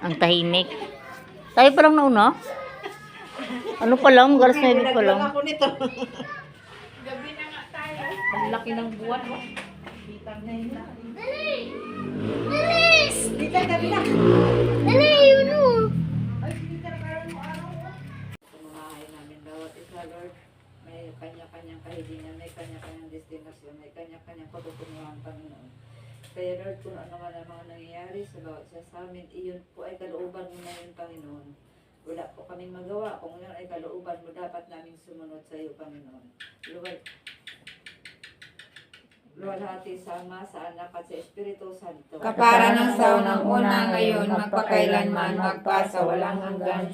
Ang tahimik. Tayo pa lang nauna. Ano pa lang? Galas 9 pa lang. Ako nito. Gabi na nga tayo. Ang laki ng buwan, oh. Dali! Bilis! Dito, gabi na. Dali, yun o. Pamamahay namin bawat isa, Lord. May kanya-kanyang kahilingan, may kanya-kanyang destinasyon, may kanya-kanyang patutunguhan, Panginoon. Kaya Lord, kung ano man ang mga nangyayari sa bawat isa sa amin, iyon po ay kalooban mo na yun, Panginoon. Wala po kaming magawa. Kung yun ay kalooban mo, dapat namin sumunod sa iyo, Panginoon. Luwalhati sa Ama, sa Anak, at sa Espiritu Santo. Kapara ng sa unang-una ngayon, magpakailanman, magpasawalang hanggan.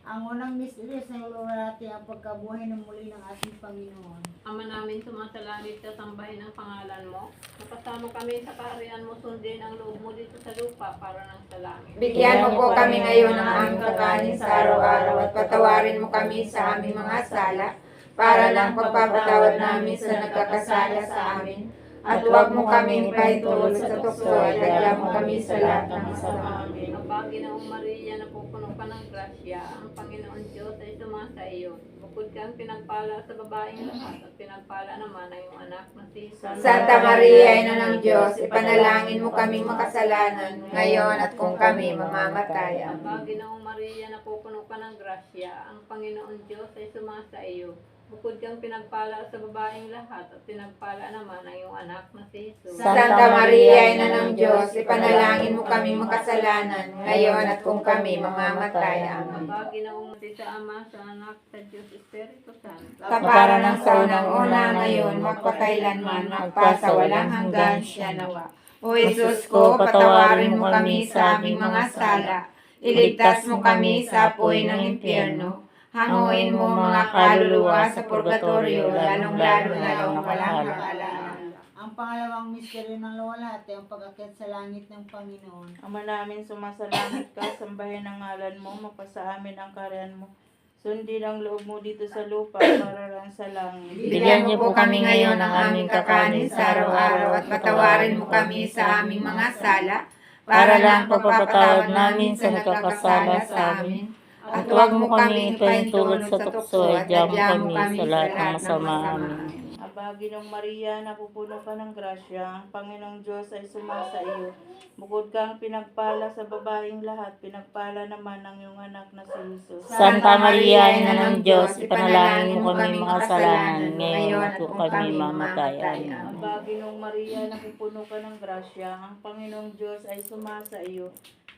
Ang unang misteryo sa luwalhati ang pagkabuhay ng muli ng ating Panginoon. Ama namin, sumasalangit ka, sambahin ang pangalan mo. Napasama kami sa kaharian mo, sundin ang loob mo dito sa lupa para ng sa langit. Bigyan mo po kami ngayon ng aming kakanin sa araw-araw at patawarin mo kami sa aming mga sala para lang pagpapatawad namin sa nagkakasala sa amin. At huwag mo kami ipahintulot sa tukso at agyan mo kami sa lahat ng masama. Amen. Ang Panginoong Maria, napupuno ka ng grasya, ang Panginoon Diyos ay sumasa iyo. Bukod kang pinagpala sa babaeng lahat at pinagpala naman ang iyong anak na si Jesus. Santa Maria, Ina ng Diyos, ipanalangin mo kaming makasalanan ngayon at kung kami mamamatay. Ang Amen. Panginoong Maria, napupuno ka ng grasya, ang Panginoon Diyos ay sumasa iyo. Bukod kang pinagpala sa babaeng lahat at pinagpala naman ang iyong anak na si Jesus. Santa Maria, Ina ng Diyos, ipanalangin mo kaming makasalanan ngayon at kung kami mamamatay. Amen. Ang Panginoong sa Ama, sa Anak, sa Diyos Espiritu Santo. Kapara ng sa unang-una ngayon, magpakailanman, magpasawalang hanggan siya nawa. O Jesus ko, patawarin mo kami sa aming mga sala. Iligtas mo kami sa apoy ng impyerno. Hanguin mo mga kaluluwa sa purgatorio, lalong-lalo na yung walang hanggan. Ang pangalawang misteryo ng luwalhati ang pag-akyat sa langit ng Panginoon. Ama namin, sumasalangit ka, sambahin ang ngalan mo, mapasa amin ang kaharian mo. Sundin ang loob mo dito sa lupa, para lang sa langit. Bigyan niyo po kami ngayon ng aming kakanin sa araw-araw at patawarin mo kami sa aming mga sala para lang pagpapatawad namin sa nagkakasala sa amin. At huwag mo kami ipahintulot sa tukso at diyan mo kami sa lahat ng masama. Amen. Abagi ng Maria, napupuno ka ng grasya, ang Panginoong Diyos ay sumasa iyo. Bukod kang pinagpala sa babaeng lahat, pinagpala naman ang iyong anak na si Jesus. Santa Maria, Ina ng Diyos, ipanalangin mo kami mga kasalanan ngayon at kung kami mamatay. Amen. Abagi ng Maria, napupuno ka ng grasya, ang Panginoong Diyos ay sumasa iyo.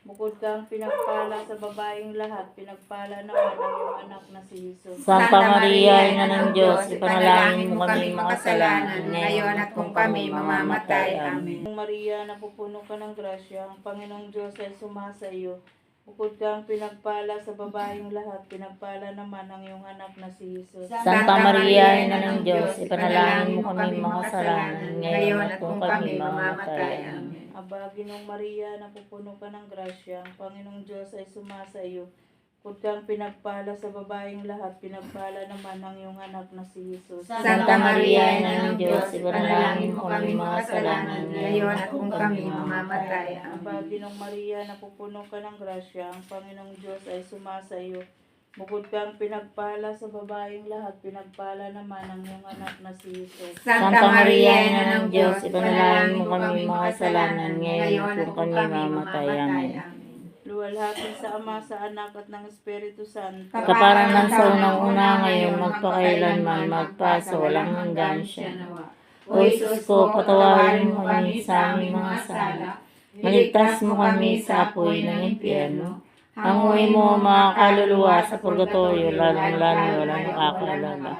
Bukod kang pinagpala sa babaeng lahat, pinagpala naman ang iyong anak na si Jesus. Santa Maria, Ina ng Diyos, ipanalangin mo kami mga kasalanan ngayon at kung kami mamamatay. Amen. Maria, napupuno ka ng grasya, ang Panginoong Diyos ay sumasa iyo. Bukod kang pinagpala sa babaeng lahat, pinagpala naman ang iyong anak na si Jesus. Santa Maria, Ina ng Diyos, ipanalangin mo kami mga kasalanan ngayon at kung kami mamamatay. Amen. Abagi ng Maria, napupuno ka ng grasya, ang Panginoong Diyos ay sumasa iyo. Bukod kang pinagpala sa babaeng lahat, pinagpala naman ang iyong anak na si Jesus. Santa Maria, Ina ng Diyos, ipanalangin mo kami mga kasalanan ngayon at kung kami mamamatay. Amen. Abagi ng Maria, napupuno ka ng grasya, ang Panginoong Diyos ay sumasa iyo. Bukod kang pinagpala sa babaeng lahat, pinagpala naman ang iyong anak na si Jesus. Santa Maria, Ina ng Diyos, ipanalangin mo kami mga kasalanan ngayon at kung kami mamamatay. Amen. Luwalhati sa Ama, sa Anak at ng Espiritu Santo. Kaparang ng sa unang-una ngayon, magpakailanman, magpasa, walang hanggan siya. O Jesus ko, patawarin mo kami sa aming mga sala. Maligtas mo kami sa apoy ng impyerno. Hanguin mo ang mga kaluluwa sa purgatorio, lalong-lalo walang nakakaalala.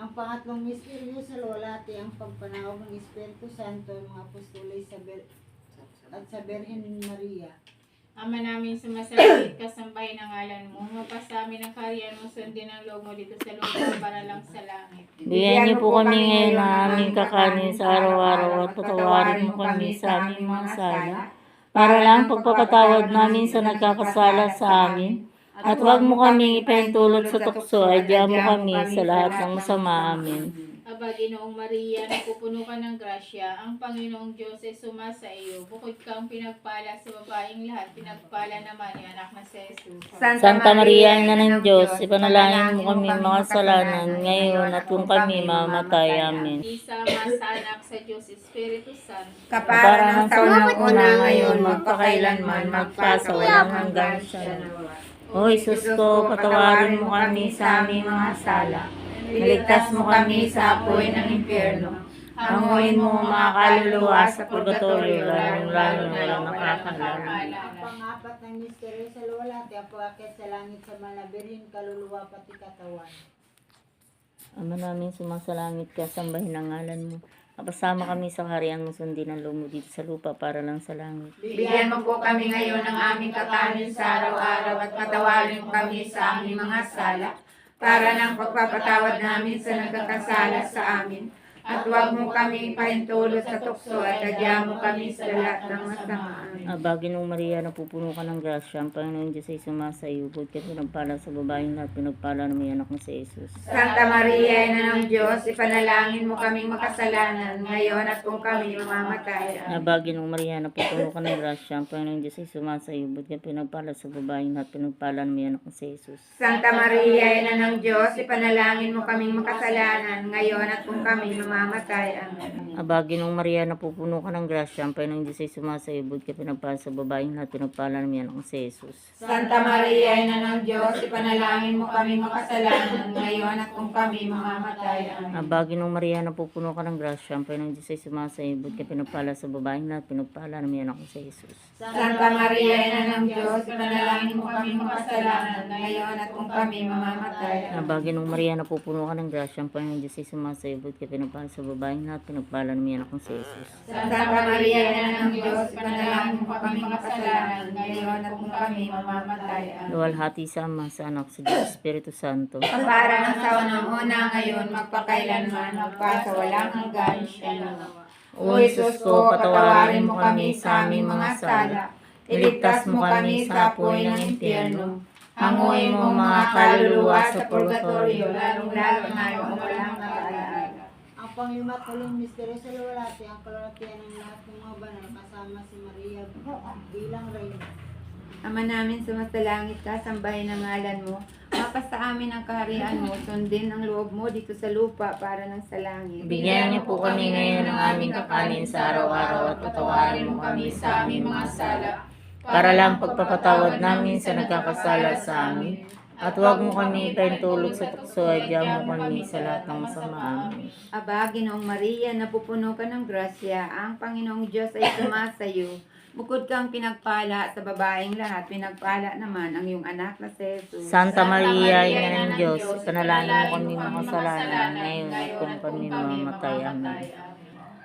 Ang pangatlong misteryo sa luwalhati ang pagpanahog ng Espiritu Santo ng mga apostoles at sa Birhen Maria. Ama namin, sumasalangit ka, sambahin ang ngalan mo. Mapasa amin ang kaharian mo, sundin ang loob mo dito sa lupa para lang sa langit. Bigyan niyo po kami ngayon ng aming kakanin sa araw-araw at patawarin mo kami sa aming mga sala, para lang pagpapatawad namin sa nagkakasala sa amin. At huwag mo kaming ipahintulot sa tukso, ay diyan mo kami sa lahat ng masama. Amen. ba, Ginoong Maria, napupuno ka ng grasya, ang Panginoong Diyos ay sumasa iyo. Bukod kang pinagpala sa babaeng lahat, pinagpala naman yung anak na si Jesus. Santa Maria, Ina ng Diyos, ipanalangin mo kami mga kasalanan, ngayon at kung kami mamatay. Amen. Isama sa anak sa Diyos, Espiritu Santo. Kapara ng sa unang-una ngayon, magpakailanman, magpasa walang hanggan siya nawa. O Jesus ko, patawarin mo kami sa aming mga sala. Iligtas mo kami sa apoy ng impyerno. Hanguin mo ang mga kaluluwa sa purgatorio, lalong-lalo na walang nakakaalam. Ang pang-apat ng misteryo sa luwalhati, ang pag-akyat sa langit sa Malabirin, kaluluwa pati katawan. Ama namin sumasalangit ka, sambahin ang ngalan mo. Kapasama kami sa kaharian mo, sundin ang loob mo dito sa lupa para lang sa langit. Bigyan mo po kami ngayon ng aming kakanin sa araw-araw at patawarin mo kami sa aming mga sala para ng pagpapatawad namin sa nagkakasala sa amin. At huwag mo kami pahintulot sa tukso at agyan mo kami sa lahat ng masama. Aba, Ginoong Maria, napupuno ka ng grasya, ang Panginoon Diyos ay sumasa iyo. Bukod ka pinagpala sa babaeng lahat, pinagpala na may anak na si Jesus. Santa Maria, Ina ng Diyos, ipanalangin mo kaming makasalanan ngayon at kung kami mamamatay. Aba, Ginoong Maria, napupuno ka ng grasya, ang Panginoon Diyos ay sumasa iyo. Bukod ka pinagpala sa babaeng lahat, pinagpala na may anak na si Jesus. Santa Maria, Ina ng Diyos, ipanalangin mo kaming makasalanan ngayon at kung kami mamamatay. Amen. Aba, Ginoong Maria, napupuno ka ng grasya, ang Panginoong Diyos ay sumasa iyo. Bukod ka pinagpala sa babaeng lahat, pinagpala na may anak na si Jesus. Santa Maria, Ina ng Diyos, ipanalangin mo kaming makasalanan ngayon at kung kami mamamatay. Amen. Aba, Ginoong Maria, napupuno ka ng grasya, ang Panginoong Diyos ay sumasa iyo. Bukod ka pinagpala sa babaeng lahat, pinagpala na may anak na si Jesus. Santa Maria, Ina ng Diyos, ipanalangin mo kaming makasalanan ngayon at kung kami mamamatay. Aba, Ginoong Maria, napupuno ka ng grasya, ang Panginoong Diyos ay sumasa iyo. Bukod ka pinagpala sa babaeng lahat, pinagpala na may anak na si Jesus. Santa Maria, Ina ng Diyos, ipanalangin mo kaming makasalanan ngayon at kung kami mamamatay. Amen. Luwalhati sa Ama, sa Anak, sa Diyos, Espiritu Santo. Para ng sa unang-una ngayon, magpakailanman, magpasa walang hanggan siya nawa. O Jesus ko, patawarin mo kami sa aming mga sala. Iligtas mo kami sa apoy ng impyerno. Hanguin mo mga kaluluwa sa purgatorio, lalong-lalo na yung walang nakaalaan. Ang panglimat huling misteryo sa luwalhati, ang kalulatian ng lahat ng mga banal kasama si Maria bilang reyna. Ama namin, sumasalangit ka, sambahin ang ngalan mo. Mapasa amin ang kaharian mo, sundin ang loob mo dito sa lupa para ng sa langit. Bigyan niyo po kami ngayon ng aming kakanin sa araw-araw at patawarin mo kami sa aming mga sala, para lang pagpapatawad namin sa nagkakasala sa amin. At huwag mo kami pahintulot sa tukso, agyan mo kami sa lahat ng masama. Amen. Aba, Ginoong Maria, napupuno ka ng grasya, ang Panginoong Diyos ay sumasayo. Bukod kang pinagpala sa babaeng lahat, pinagpala naman ang iyong anak na si Jesus. Santa Maria, Ina ng Diyos, panalangin mo kami mga kasalanan, ngayon at kung kami mamamatay. Amen.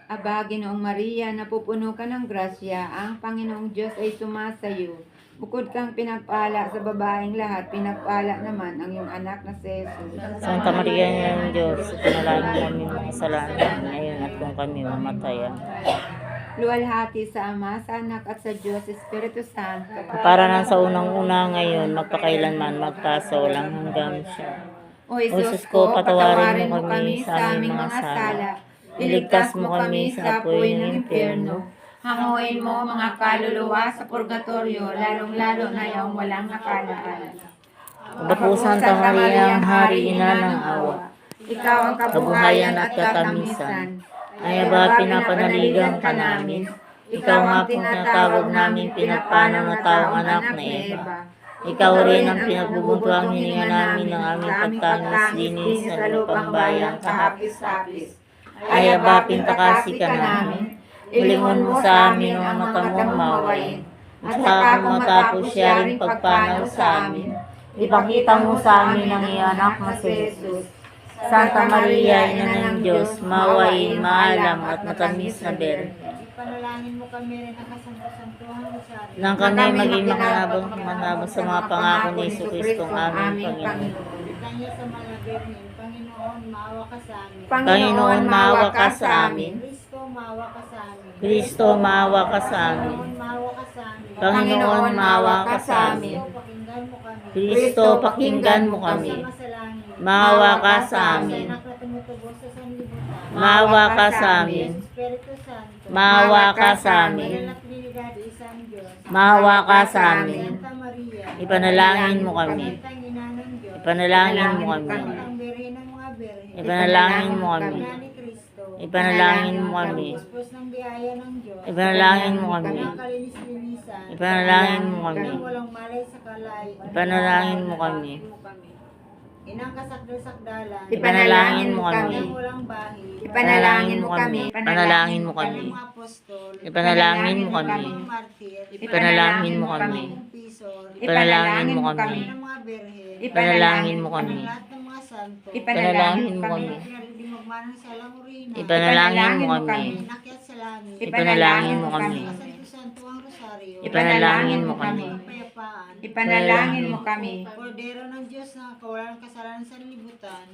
Aba, Ginoong Maria, napupuno ka ng grasya, ang Panginoong Diyos ay sumasayo. Bukod kang pinagpala sa babaeng lahat, pinagpala naman ang iyong anak na si Jesus. Santa Maria, Ina ng Diyos, panalangin mo kami mga kasalanan, ngayon at kung kami mamamatay. Amen. Luwalhati sa Ama, sa Anak at sa Diyos, Espiritu Santo. Para nang sa unang-una ngayon, magpakailanman, magpasa walang hanggan siya. O Jesus ko, patawarin mo kami sa aming mga sala. Iligtas mo kami sa apoy ng impyerno. Hanguin mo mga kaluluwa sa purgatorio, lalong-lalo na yung walang nakalaan. Aba po, Santa Maria, ang Hari, Ina ng awa, Ikaw ang kabuhayan at katamisan. ay aba pinapanaligan ka namin. Ikaw nga pong tinatawag namin pinagpanaw na taong anak na Eva. Ikaw rin ang pinagbubuntuang hininga namin ng aming pagtangis linis sa lupang bayan kahapis-hapis. Ay aba pintakasi ka namin. Ulingon mo sa amin ang mata mong mawain. At saka kung matapos siya rin pagpanaw sa amin, ipakita mo sa amin ang iyong anak na si Jesus. Santa Maria, Ina ng Diyos, mawain, maalam at matamis na Birhen. Ipanalangin mo kami rin ang kasampusantuhan rosaryo. Nang kami maging manabang sa mga pangako ni Jesucristo ang aming Panginoon. Kanya sa Malabirin, Panginoon, maawa ka sa amin. Panginoon, maawa ka sa amin. Kristo, maawa ka sa amin. Kristo, maawa ka sa amin. Panginoon, maawa ka sa amin. Panginoon, maawa ka sa amin. Kristo, pakinggan mo kami. Kristo, pakinggan mo kami. Sama sa langit. Maawa ka sa Sa amin. anak na tumutubo sa sanlibutan. Maawa ka sa amin. Espiritu Santo. Maawa ka sa amin. Banal na Trinidad, isang Diyos. Maawa ka sa amin. Santa Maria. Ipanalangin mo kami. Santang Ina ng Diyos. Ipanalangin mo kami. Santang Birhen ng mga Birhen. Ipanalangin mo kami. Ina ni Cristo. Ipanalangin mo kami. Puspos ng biyaya ng Diyos. Ipanalangin mo kami. Ng kalinis-linisan. Ipanalangin mo kami. Ng walang malay sa kalay. Ipanalangin mo kami. Inang kasakdal-sakdalan. Ipanalangin mo kami. Ng walang bahi. Ipanalangin mo kami. Ipanalangin mo kami. Ng mga apostol. Ipanalangin mo kami. Ng mga martir. Ipanalangin mo kami. Ng pisor. Ipanalangin mo kami. Ng mga birhen. Ipanalangin mo kami. Ng lahat ng mga santo. Ipanalangin mo kami. Pinalibing magmanang sa lamurina. Ipanalangin mo kami. Inakyat sa langit. Ipanalangin mo kami. Santo-santo ang rosaryo. Ipanalangin mo kami. Kapayapaan. Ipanalangin mo kami. Kordero ng Diyos na kawalan ng kasalanan sa libutan.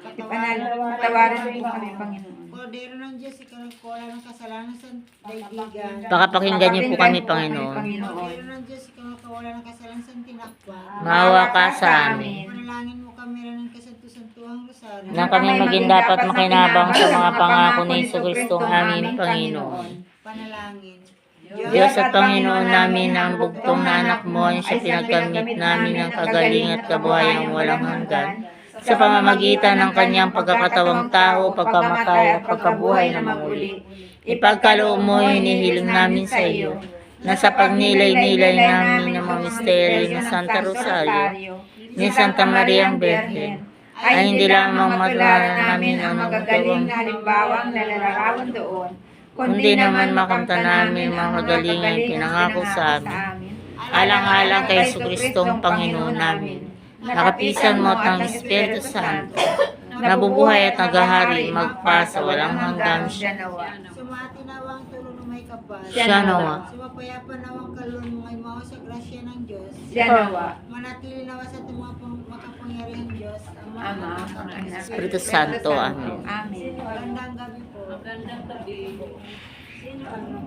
Patawarin mo kami, Panginoon. Kordero ng Diyos, ikaw ang kawalan ng kasalanan sa daigdigan. Pakapakinggan niyo po kami, Panginoon. Kordero ng Diyos, ikaw ang kawalan ng kasalanan sa tinakpan. Maawa ka sa amin. Panalangin mo kami rin ng kasanto-santuhang rosaryo. Nang kami maging dapat makinabang sa mga pangako ni Jesucristo ang aming Panginoon. Panalangin. Diyos at Panginoon namin, ang bugtong na anak mo ay siya pinagkamit namin ng kagaling at kabuhayang walang hanggan sa pamamagitan ng kanyang pagkakatawang tao, pagkamatay at pagkabuhay na muli. Ipagkaloob mo hinihiling namin sa iyo na sa pagnilay-nilay namin ng mga misteryo ni Santa Rosario, ni Santa Maria ang Birhen, ay hindi lamang madala namin ang magagawang halimbawang nalalarawan doon, kundi naman makamta namin mga kagalingan pinangako sa amin. Alang-alang kay Jesucristong Panginoon namin, nakapisan mo at ng Espiritu Santo, nabubuhay at naghahari magpa sa walang hanggan siya. Sumati nawang tulong ng may kapal. Siya nawa. Sumapayapan nawang kalun mga imaw sa grasya ng Diyos. Manatili nawa sa mga makapangyarihang Diyos. Ama, Espiritu Santo. Amen. Amen. Magandang gabi po. Magandang gabi. Sino ano?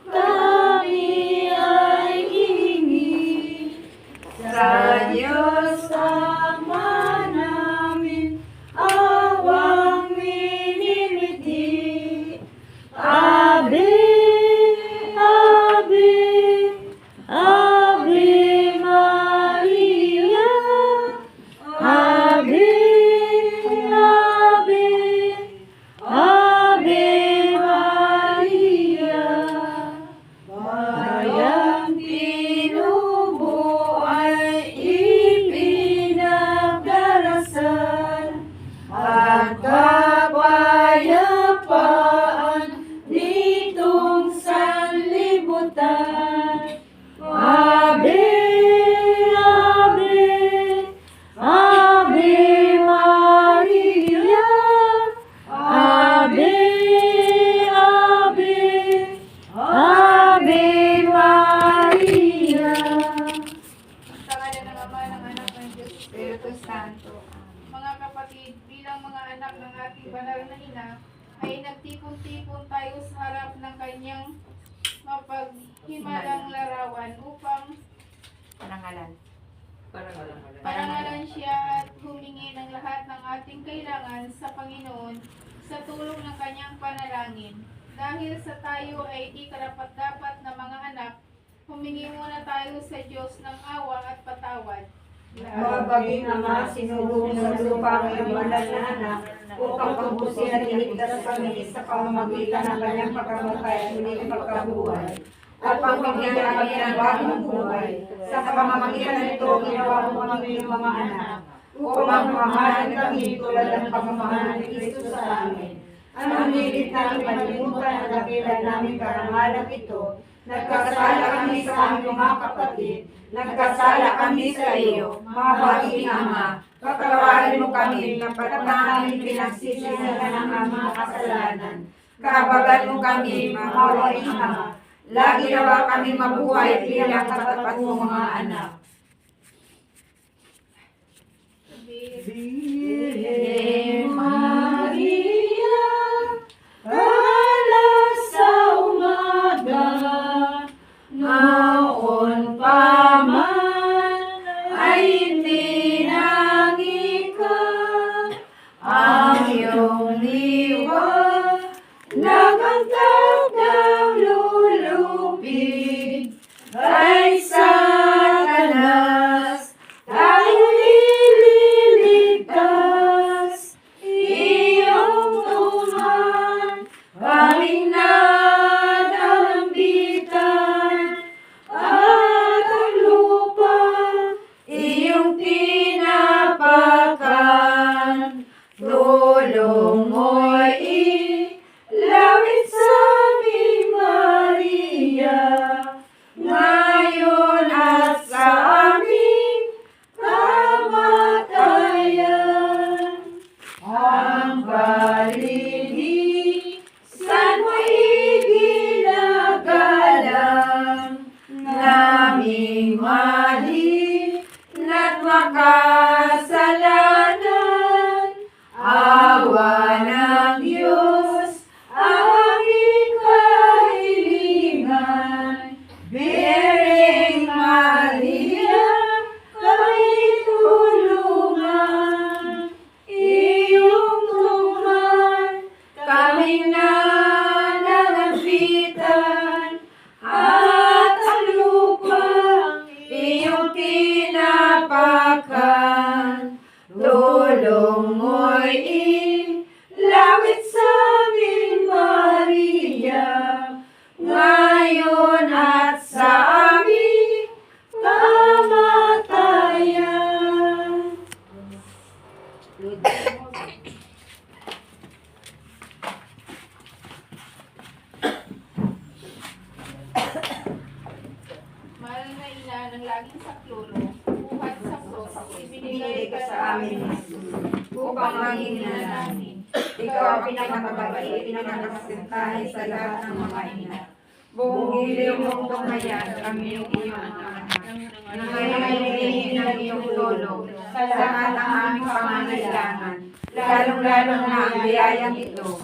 Kami ay hihingi sa Diyos Ama namin, awang minimiti. Ave, Ave, Ave Maria, Ave, Ave, Ave Maria. Bayang tinubo ay ipinagdarasal at kapayapaan nitong sanlibutan. Ave, Ave, Ave Maria, Ave, Ave, Ave Maria. Sa ngala ng Ama, ng Anak, ng Diyos, Espiritu Santo. mga kapatid, bilang mga anak ng ating banal na ina, ay nagtipon-tipon tayo sa harap ng kanyang mapaghimalang larawan upang parangalan siya at humingi ng lahat ng ating kailangan sa Panginoon sa tulong ng kanyang panalangin. Dahil sa tayo ay di karapat-dapat na mga anak, humingi muna tayo sa Diyos ng awa at patawad. Mabaging Ama, sinulong sa lupa ang banal na anak upang pagbusin at iligtas kami sa pamamagitan ng kanyang pagkamatay at muling pagkabuhay. At pagbigyan kami ng bagong buhay. Sa pamamagitan nito, ginawa mo kami ng mga anak upang mamahalan kami tulad ng pagmamahal ni Kristo sa amin. Ang hilit namin malimutan ang dakilan namin karangalang ito. Nagkasala kami sa aming mga kapatid. Nagkasala kami sa iyo, mabaging Ama. Patawarin mo kami dapat namin pinagsisisihan ng aming kasalanan. Kabagan mo kami, mahawaing Ama. Lagi nawa kami mabuhay bilang katapat mong mga anak. Virgen Maria, alas sa umaga, ina ng laging saklolo, buhat sa krus, Binigay ibinigay ka ka sa amin, Jesus, upang maging ina namin. Ikaw ang pinakamabait, pinakasintahin sa lahat ng mga ina. Buong giliw mong tumayan, kami yung iyong anak. Nangyayari ng iyong tulong sa lahat ng aming pangangailangan, lalong-lalo na ang biyayang ito.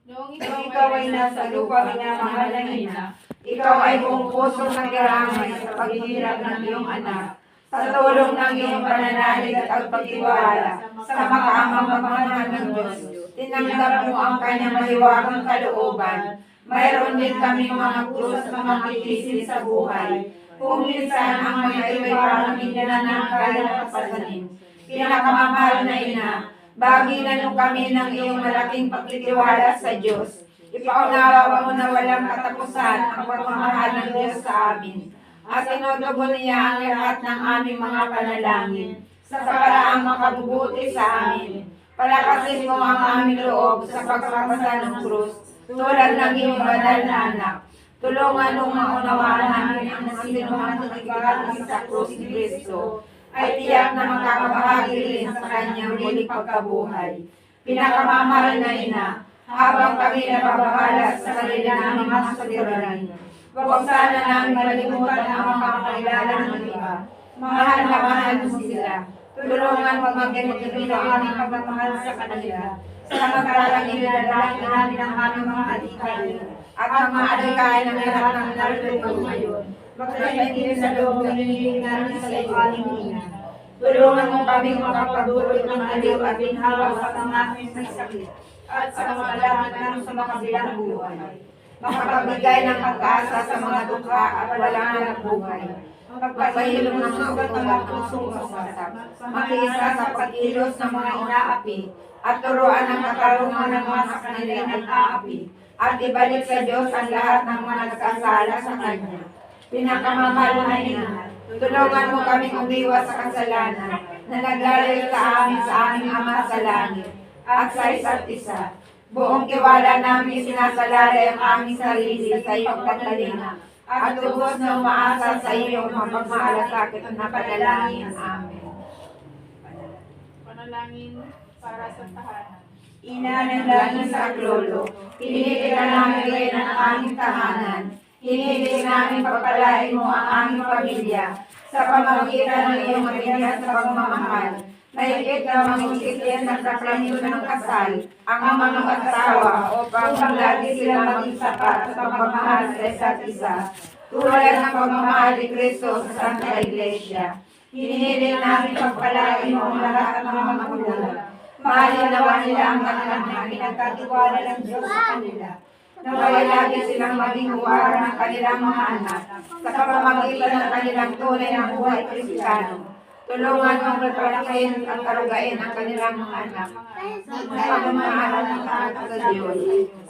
Noong Ikaw ay nasa lupa, minamahal ng ina. Ikaw ay buong pusong nagkaramay sa paghihirap ng iyong anak. Sa tulong ng iyong pananalig at pagtiwala sa makaamang pagmamahal ng Diyos, tinanggap mo ang kanyang mahiwagang kalooban. Mayroon din kaming mga krus na makitisin sa buhay. Kung minsan ang mga ito ay parang hindi na kaya kapasanin. Pinakamamahal na ina, baginan mo kami ng iyong malaking pagtitiwala sa Diyos. Ipaunawa mo na walang katapusan ang pagmamahal ng Diyos sa amin. At tinutugon niya ang lahat ng aming mga panalangin sa paraang makabubuti sa amin. Palakasin mo ang aming loob sa pagpapasa ng krus tulad ng iyong banal na anak. Tulungan mong maunawaan namin ang sinumang nakikinig sa krus ni Kristo ay tiyak na makakabahagi rin sa kanyang muling pagkabuhay. Pinakamamahal na ina, habang kami nababahala sa sarili naming mga kasaliran, huwag sana namin malimutan ang mga kakilala ng iba. Mahal na mahal mo sila. Tulungan mo magiging ang aming pagmamahal sa kanila. Samantalang ilalangin namin ang aming mga adikay at ang mga adikay ng lahat ng narito ngayon. Magkakainin sa loob ng hinihiling namin sa iyo, aming ina. Tulungan mo kaming makapagdulot ng aliw at ginhawa sa mga aming may sakit at sa mga langit namin sa makabilang buhay. Makapagbigay ng pag-asa sa mga dukha at wala ng buhay. Magpahilom ng sugat ng mga pusong sasasap. Makiisa sa pag-ilos ng mga inaapi at turuan ng katarungan ng mga sa kanila ng aapi at ibalik sa Diyos ang lahat ng mga nagkasala sa Kanya. Pinakamamahal na ina, tulungan mo kaming umiwas sa kasalanan na naglalayo sa aming Ama sa langit at sa isa't isa. Buong tiwala namin sinasalalay ang aming sarili sa iyong pagkalinga at lubos na umaasa sa iyong mapagmaalasakit na panalangin. Amen. Panalangin para sa tahanan. Ina ng langit sa Aklolo, hinihiling namin rin ang aming tahanan. Hinihiling namin pagpalain mo ang aming pamilya sa pamamagitan ng iyong matigas sa pagmamahal. Mahigit na mangikit ng sakramento ng kasal ang mga mag-asawa upang lagi sila maging sapat sa pagmamahal sa isa't isa. Tulad ng pagmamahal ni Kristo sa Santa Iglesia. Hinihiling namin pagpalain mo ang lahat ng mga magulang. Mahalin nawa nila ang kanilang mga pinagkatiwala ng Diyos sa kanila. Naway lagi silang maging huwara ng kanilang mga anak sa pamamagitan ng kanilang tunay na buhay Kristiyano. Tulungan mong magpalakihin at karugain ang kanilang mga anak. Pagmamahal ng taat sa Diyos.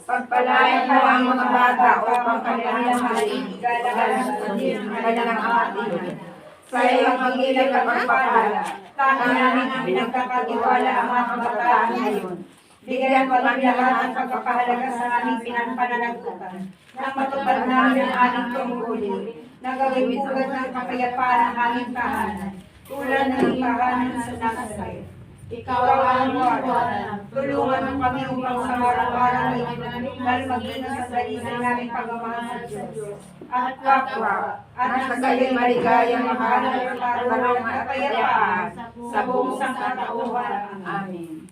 Pagpalain mo ang mga bata upang kanilang mahalin, galagan sa Diyos ng kanilang amatingan. Sa iyong magilang na pagpapala, tangan namin ang pinagkakatiwala ang mga kabataan ngayon. Bigyan mo kami lahat ang pagpapahalaga sa aming pinagpananagutan. Nang matupad namin ang aming tungkulin, nagawin pugad ng kapayapaan ang aming tahanan. Tulad ng tahanan sa Nazaret. Ikaw ang aming iwanan. Tulungan mo kami upang sa araw-araw ay lalo maging sa dalisay naming pagmamahal sa Diyos at kapwa at nagsaling maligayang mahalang katarungan at kapayapaan sa buong sangkatauhan. Amen.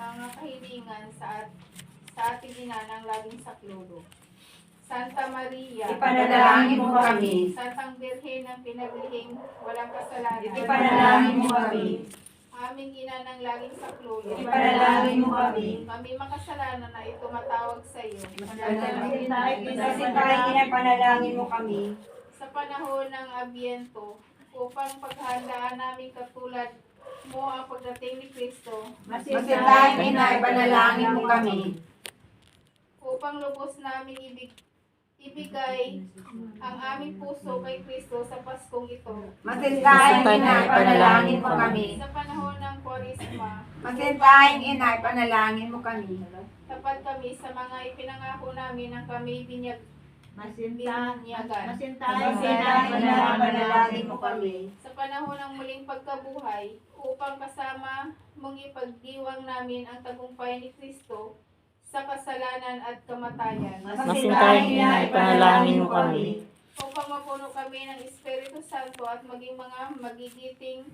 Mga kahilingan sa ating ina ng laging saklolo. Santa Maria, Ipanalangin mo kami. Santang Birhen ng pinaglihing walang kasalanan. Ipanalangin mo kami. Aming ina ng laging saklolo. Ipanalangin mo kami. Kami makasalanan na ito matawag sa iyo. Kasi tayo ipanalangin mo kami. Sa panahon ng Abiento, upang paghandaan namin katulad mo ang pagdating ni Kristo, Masitahin ina, ipanalangin mo kami. upang lubos namin ibigay ang aming puso kay Kristo sa Paskong ito. Masintahing Ina, panalangin mo kami. Sa panahon ng Kwaresma, Masintahing Ina, panalangin mo kami. tapat kami sa mga ipinangako namin ng kami binyagan. Masintahing Ina, panalangin mo kami. Sa panahon ng muling pagkabuhay, upang kasama mong ipagdiwang namin ang tagumpay ni Kristo sa kasalanan at kamatayan. Masintahing Ina, ipanalangin mo kami. Upang mapuno kami ng Espiritu Santo at maging mga magigiting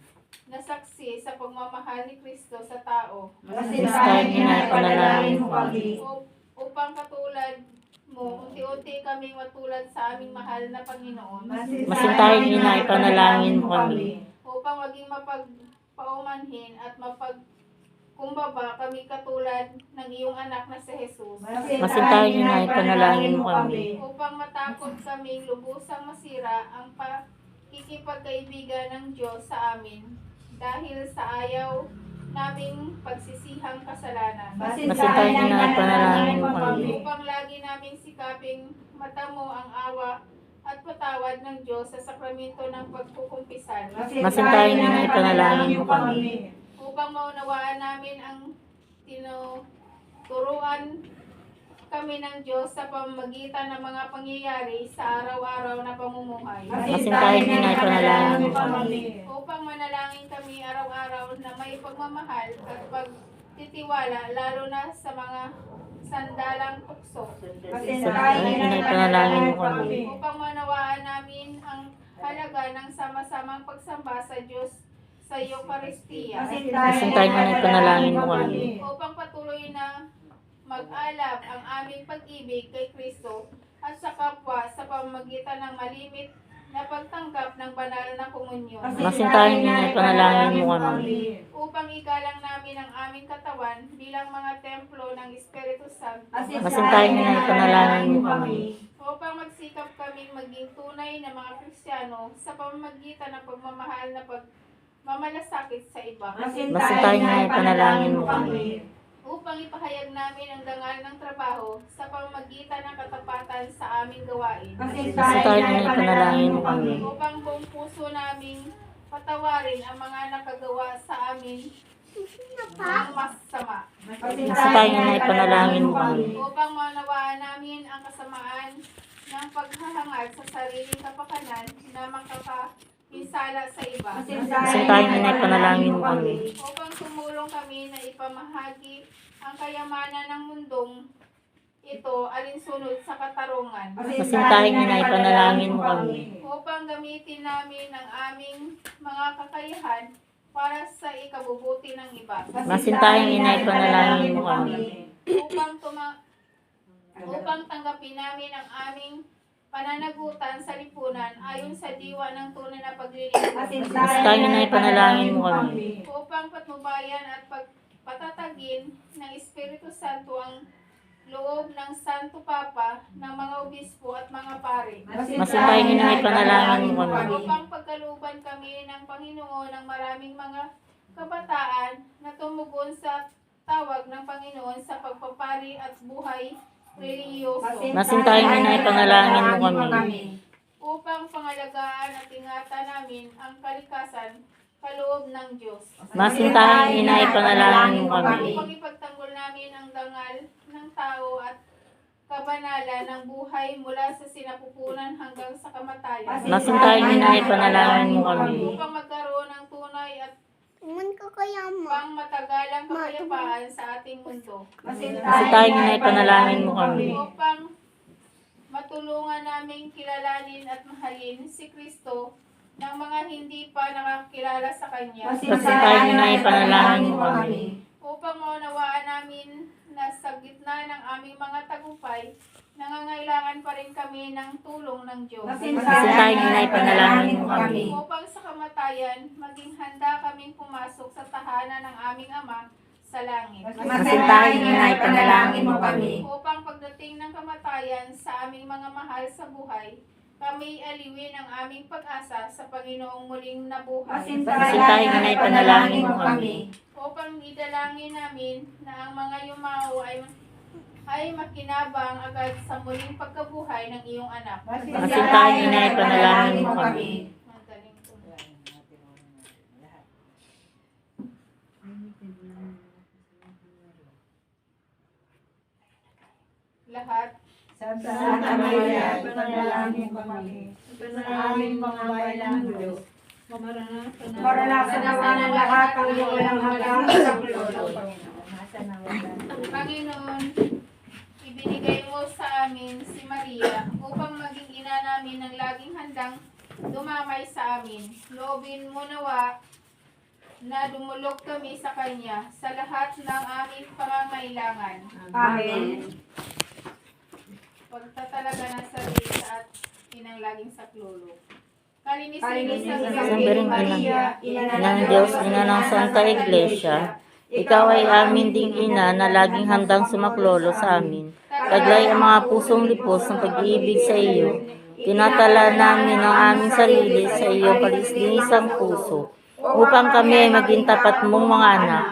na saksi sa pagmamahal ni Kristo sa tao. Masintahing Ina, panalangin mo kami. Upang katulad mo, unti-unti kaming matulad sa aming mahal na Panginoon. Masintahing Ina, ipanalangin mo kami. Upang maging mapagpaumanhin at mapagkumbaba kami katulad ng iyong anak na si Jesus. Masintahing Ina, ipanalangin mo kami. Upang matakot kaming lubusang masira ang pakikipagkaibigan ng Diyos sa amin dahil sa ayaw naming pagsisihang kasalanan. Masintahing Ina, ipanalangin mo kami. Upang lagi naming sikaping matamo ang awa at patawad ng Diyos sa sakramento ng pagkukumpisan. Masintahing Ina, ipanalangin mo kami. Upang maunawaan namin ang tinuturuan kami ng Diyos sa pamamagitan ng mga pangyayari sa araw-araw na pamumuhay. Masintahing Ina, ipanalangin mo kami. Upang manalangin kami araw-araw na may pagmamahal at pagtitiwala lalo na sa mga sandalang tukso. Masintahing Ina, ipanalangin mo kami. Upang manawaan namin ang halaga ng sama-samang pagsamba sa Diyos sa Eucharistia. Masintahing Ina, ipanalangin mo kami. Upang patuloy na mag-alab ang aming pag-ibig kay Kristo at sa kapwa sa pamamagitan ng malimit na pagtanggap ng banal na komunyon. Masintahing Ina, ipanalangin mo kami. Upang igalang namin ang aming katawan bilang mga templo ng Espiritu Santo. Masintahing Ina, ipanalangin mo kami. Upang magsikap kaming maging tunay na mga Kristiyano sa pamamagitan ng pagmamahal na pagmamalasakit sa iba. Masintahing Ina, ipanalangin mo kami. Upang ipahayag namin ang dangal ng trabaho sa pamamagitan ng katapatan sa aming gawain. Masintahing Ina, ipanalangin mo kami. Upang buong puso naming patawarin ang mga nakagawa sa amin ng masama. Masintahing Ina, ipanalangin mo kami. Upang manawaan namin ang kasamaan ng paghahangad sa sariling kapakanan na makakapinsala sa iba. Masintahing Ina, ipanalangin mo kami. Upang tumulong kami na ipamahagi ang kayamanan ng mundong ito alinsunod sa katarungan. Masintahing Ina, ipanalangin mo kami. Upang gamitin namin ang aming mga kakayahan para sa ikabubuti ng iba. Masintahing Ina, ipanalangin mo kami. Upang tanggapin namin ang aming pananagutan sa lipunan ayon sa diwa ng tunay na paglilingkod. Masintahing Ina, ipanalangin mo kami. Upang patnubayan at patatagin ng Espiritu Santo ang loob ng Santo Papa, ng mga obispo at mga pare. Masintahing Ina, ipanalangin mo kami. Upang pagkalooban kami ng Panginoon ng maraming mga kabataan na tumugon sa tawag ng Panginoon sa pagpapari at buhay relihiyoso. Masintahing Ina, ipanalangin mo kami. Upang pangalagaan at ingatan namin ang kalikasan kaloob ng Diyos. Masintahing Ina, ipanalangin mo kami. Upang ipagtanggol namin ang dangal ng tao at kabanalan ng buhay mula sa sinapupunan hanggang sa kamatayan. Masintahing Ina, ipanalangin mo kami. Upang magkaroon ng tunay at pang matagalang kapayapaan sa ating mundo. Masintahing Ina, ipanalangin mo kami. Upang matulungan naming kilalanin at mahalin si Kristo ng mga hindi pa nakakilala sa Kanya. Masintahing Ina, ipanalangin mo kami. Upang maunawaan namin na sa gitna ng aming mga tagumpay, nangangailangan pa rin kami ng tulong ng Diyos. Masintahing Ina, ipanalangin mo kami. Upang sa kamatayan, maging handa kaming pumasok sa tahanan ng aming Ama sa langit. Masintahing Ina, ipanalangin mo kami. Upang pagdating ng kamatayan sa aming mga mahal sa buhay, kami aliwin ang aming pag-asa sa Panginoong muling nabuhay. Masintahing Ina, ipanalangin mo kami. Upang idalangin namin na ang mga yumao ay ay makinabang agad sa muling pagkabuhay ng iyong anak. Masintahan niya na ipanalangin mo kami. Madaling po. Lahat. Santa Maria, ipanalangin mo kami. Sa aming mga bayan ng Diyos. Maranasan naman ang lahat ang walang hanggang sa Lolo. Panginoon, ibinigay mo sa amin si Maria upang maging ina namin ng laging handang dumamay sa amin. Loobin mo nawa na dumulog kami sa Kanya sa lahat ng aming pangangailangan. Amen. Pagtatalaga ng sarili at inang laging saklolo. Kalinisin sa Sambaring Ina ng Diyos, Ina ng Santa Iglesia, Ikaw ay amin ding Ina na laging handang sumaklolo sa amin. Taglay ang mga pusong lipos ng pag-ibig sa iyo. Tinatala namin ang aming sarili sa iyong kalis-linisang puso upang kami ay maging tapat mong mga anak.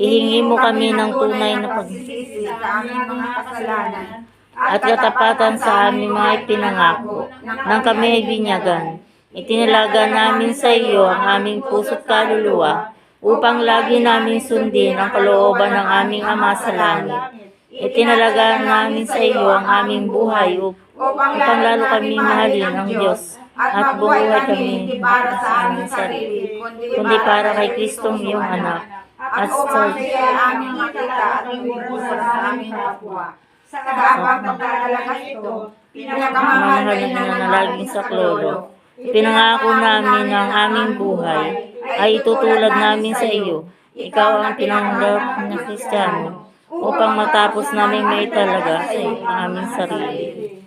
Ihingi mo kami ng tunay na pagsisisi sa aming mga kasalanan at katapatan sa aming mga ipinangako nang kami ay binyagan. Itinalaga namin sa iyo ang aming puso't kaluluwa upang lagi namin sundin ang kalooban ng aming Ama sa langit. Itinalaga namin sa iyo ang aming buhay upang lalo kami mahalin ng Diyos at buhay kami hindi para sa aming sarili, kundi para kay Kristong iyong anak at upang siya ay aming makita at mabubura sa aming kapwa. Sa kaabang pagkakalakas ito, pinakamahal na inanalagin sa klolo. Pinangako namin ang aming buhay ay itutulad namin sa iyo. Ikaw ang pinanggap na Kristiyano upang matapos namin may talaga sa ang aming sarili.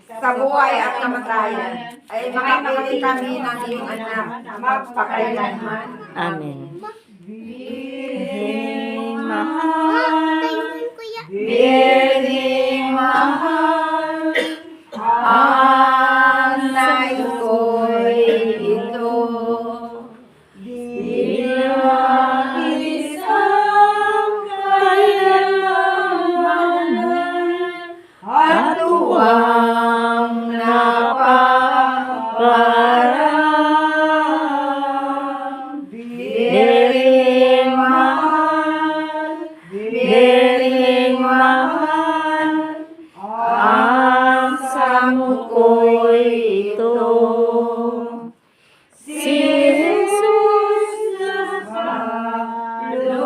Sa buhay at kamatayan ay makapili kami ng iyong anak magpakailanman. Amen. Birheng mahal, Birheng mahal, ang nais ko'y ito. bilang isang kailangan at tuwang napaparang. Birheng mahal, Birheng mahal, ang samo ko'y ito. Si Jesus na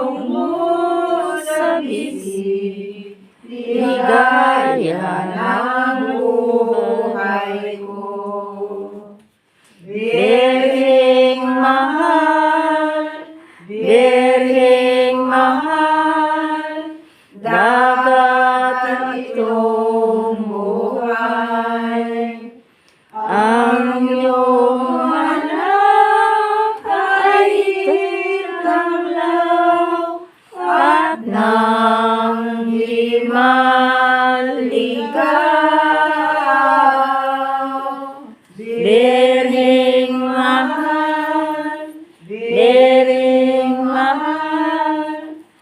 palumos sa bisig, ligaya ng buhay ko. Birheng mahal, Birheng mahal, dagat itong buhay. Ang iyong anak ay itanglaw at nang di maligaw. Birheng mahal, Birheng mahal,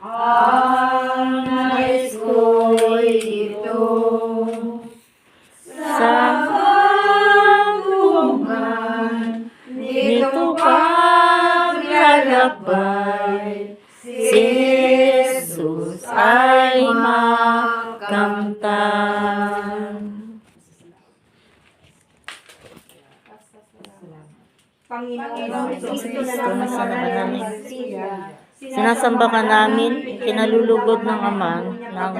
ang nais ko'y ito. Sa hangguman nito paglalakbay, si Jesus ay makamtan. Panginoon, Kristo Kristo na sa namin. siya. Sinasamba ka namin, kinalulugod ng Ama, ng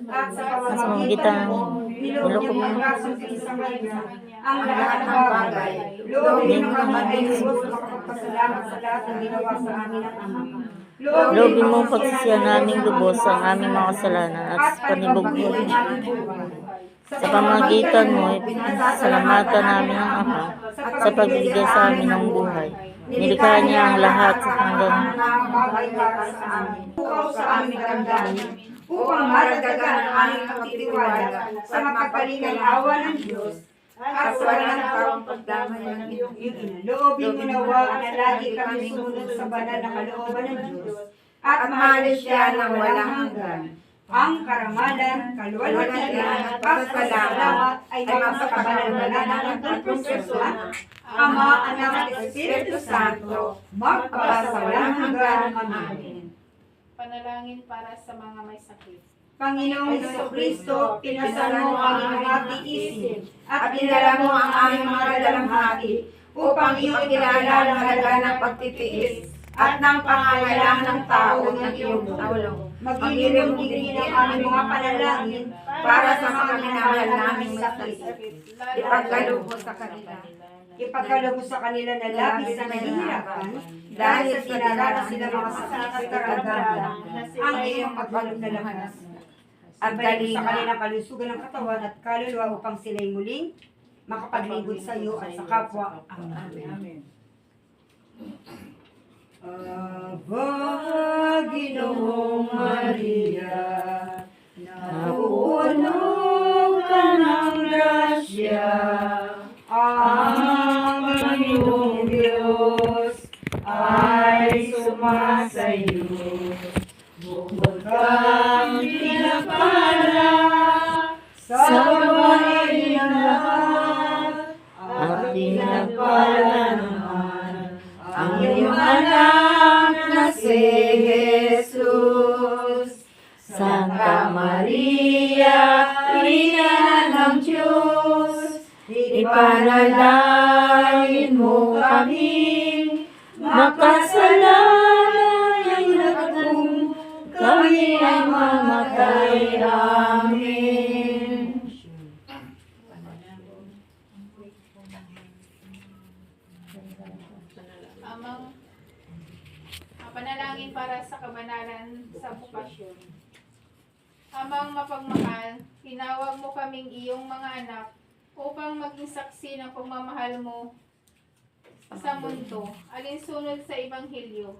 At sa pamamagitan ng niloko mo ang lahat ng bagay. Loobin mo ang maglilibos na kapagpasalamat sa lahat ng ginawa sa amin ng Ama. Loobin mo pagsisiyan naming lubos ang aming mga kasalanan at panibugod. Sa pamamagitan mo, salamatan namin ang Ama sa pagbibigay sa amin ng buhay. Nilikha niya ang lahat hanggang Pukaw sa aming damdamin upang maragdagan ang aming pagtitiwala sa makapalingang awa ng Diyos at walang tawang pagdamay ng iyong ina. Loobin mo nawa na lagi kami sumunod sa banal na kalooban ng Diyos at mahalin siya ng walang hanggan. ang karamalan, kaluwalhatian at pasasalamat ay mapapakabalan ng tatlong persona, Ama, Anak at Espiritu Santo, magpasawalang hanggan. Amen. Panalangin para sa mga may sakit. Panginoong Jesucristo, pinasal mo ang mga tiisin at dinala mo ang aming mga dalamhati upang iyong kilala ang halaga ng pagtitiis at ng pangangailangan ng tao ng iyong tulong. Magiliw din ang aming mga panalangin para sa mga minamahal naming sakit. Ipagkaloob mo sa kanila. Ipagkaloob mo sa kanila na labis na nahihirapan dahil sa dinaranas sila mga sakit at karagatan ang iyong pagbalog na lakas. At dahil sa kanilang kalusugan ng katawan at kaluluwa upang sila'y muling makapaglingkod sa iyo at sa kapwa. Amen. Aba, Ginoong Maria, napuno ka ng grasya, ang Panginoong Diyos ay sumasayo. Bukod kang pinapala sa babae ng lahat, at pinagpala naman ang iyong anak na si Jesus. Santa Maria, Ina ng Diyos, ipanalangin mo kami, makasalanan at kung kami ay mamatay. Amen. Panalangin para sa kabanalan sa bukasyon. Amang mapagmahal, tinawag mo kaming iyong mga anak upang maging saksi ng pagmamahal mo sa mundo, alinsunod sa Ebanghelyo.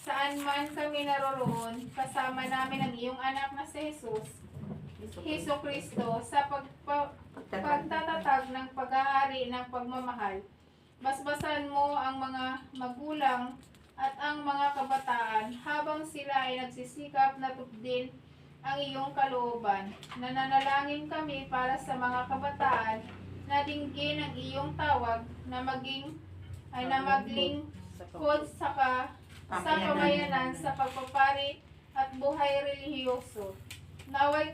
Saan man kami naroroon, kasama namin ang iyong anak na si Jesus, Hesus Kristo, sa pagtatatag ng pag-aari ng pagmamahal. Basbasan mo ang mga magulang at ang mga kabataan habang sila ay nagsisikap na tupdin ang iyong kalooban. Nananalangin kami para sa mga kabataan na dinggin ang iyong tawag na maglingkod sa pamayanan sa pagpapari at buhay relihiyoso. Naway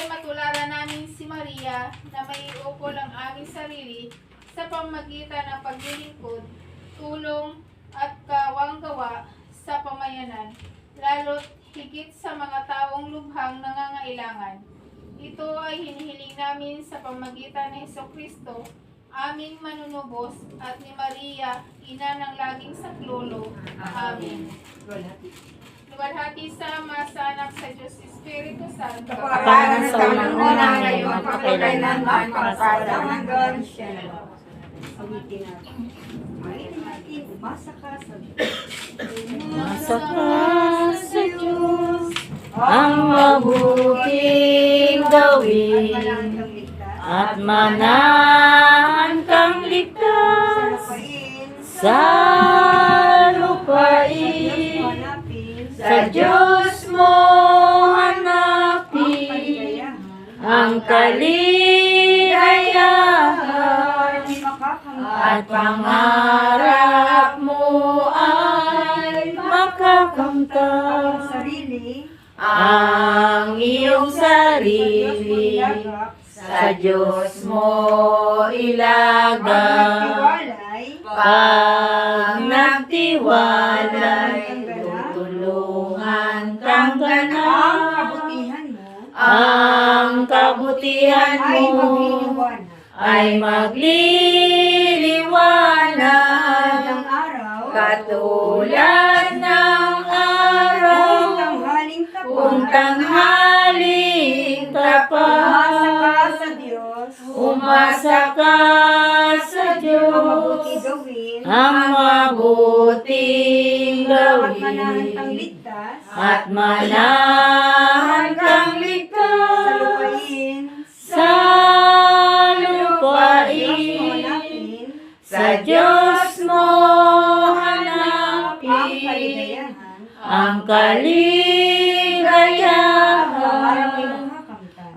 matularan namin si Maria na may iukol ang aming sarili sa pamagitan ng paglilingkod, tulong at kawanggawa sa pamayanan, lalo't higit sa mga taong lubhang nangangailangan. Ito ay hinihiling namin sa pamagitan ng Jesucristo, aming manunubos, at ni Maria, ina ng laging saklolo. Amen. Luwalhati sa Ama, sa Anak, sa Diyos Espiritu Santo. Para sa unang ngayon, magpakailanman, magpasawalang hanggan. Awitin natin. Awitin natin. Umasa ka sa Umasa ka sa Diyos, ang mabuting gawin, at manahan kang ligtas sa lupain. Sa Diyos mo hanapin ang kaligayahan, at pangarap mo ay makakamtan ang iyong sarili. Sa Diyos mo ilagay, pag nagtiwalay, tutulungan kang ganap. Ang kabutihan mo ay magliliwanag, katulad ng araw kung tanghaling tapat. Umasa ka sa Diyos, ang mabuting gawin, at manahan kang ligtas sa lupain. Sa Diyos mo hanapin ang kaligayahan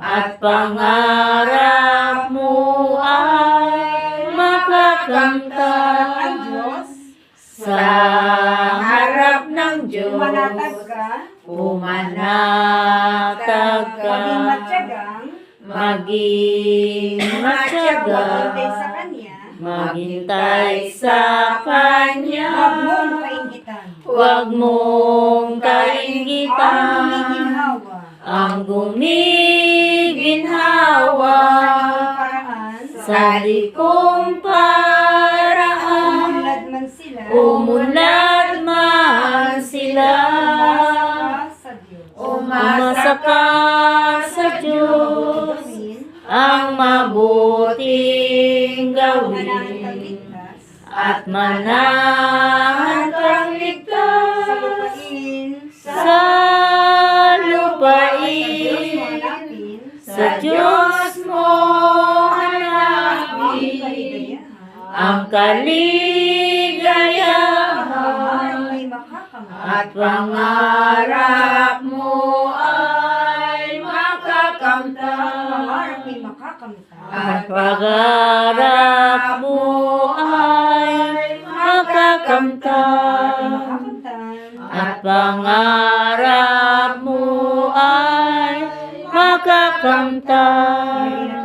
at pangarap mo ay makakamtan. Ang Diyos, Sa harap ng Diyos, manatag ka, pumanatag ka, maging matyagang, maging maghintay matyaga, sa Kanya, maghintay sa Kanya. huwag mong kaingitan. Huwag mong Ang kaingitan gumiginhawa ang gumiginhawa paraan, sa likong paraan. umunlad man sila, Umunlad man sila, sa Diyos. umasa ka sa Diyos, ang mabuting Manahan kang gawin ligtas, at manahan kang sa ligtas lupain, sa Diyos mo lupain. hanapin, Sa Diyos mo ang hanapin kaligayahan, ang kaligayahan may makakamit. at pangarap mo ay makakamtan. Pangarap may makakamutan. At pangarap mo ay makakamtan. At pangarap mo ay makakamtan.